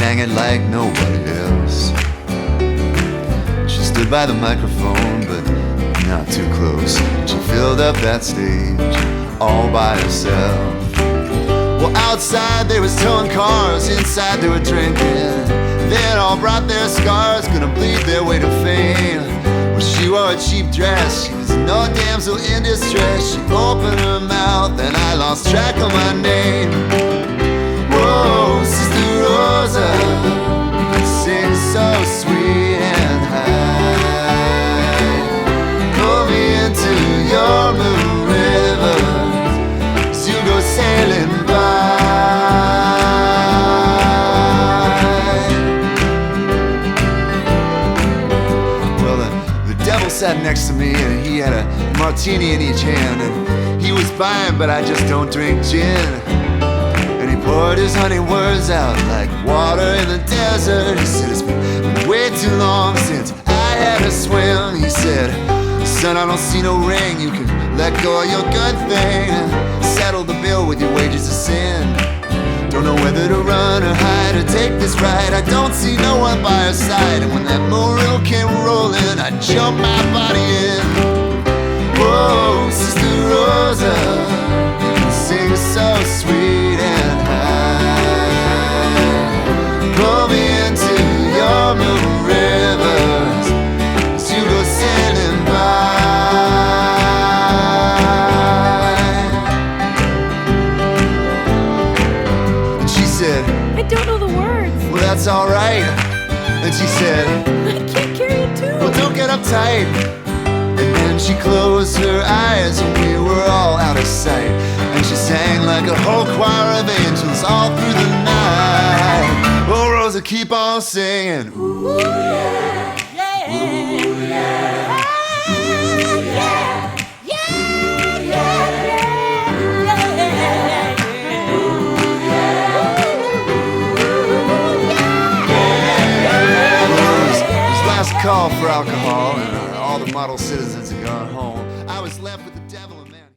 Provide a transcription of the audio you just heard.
sang it like nobody else. She stood by the microphone, but not too close. She filled up that stage all by herself. Well, outside they was towing cars, inside they were drinking. They'd all brought their scars, gonna bleed their way to fame. Well, she wore a cheap dress, she was no damsel in distress. She opened her mouth and I lost track of my name. Whoa, Sister Rosa, you sing so sweet and high. Pull me into your moon river as you go sailing by. Sat next to me and he had a martini in each hand, and he was buying, but I just don't drink gin. And he poured his honey words out like water in the desert. He said, it's been way too long since I had a swim. He said, son, I don't see no ring, you can let go of your good thing and settle the bill with your wages of sin. Don't know whether to run or hide or take this ride. I don't see no one by her side. And when that moon river came rolling, I jumped my body in. Whoa, Sister Rosa, you can sing so sweet and high. Pull me into your moon rivers as you go sailing by. I don't know the words. Well, that's alright. And she said, I can't carry a tune. well, don't get uptight. And then she closed her eyes and we were all out of sight. And she sang like a whole choir of angels all through the night. Oh, Rosa, keep on singing. Ooh, yeah, yeah, ooh, yeah. Ooh, yeah. Call for alcohol, and all the model citizens had gone home. I was left with the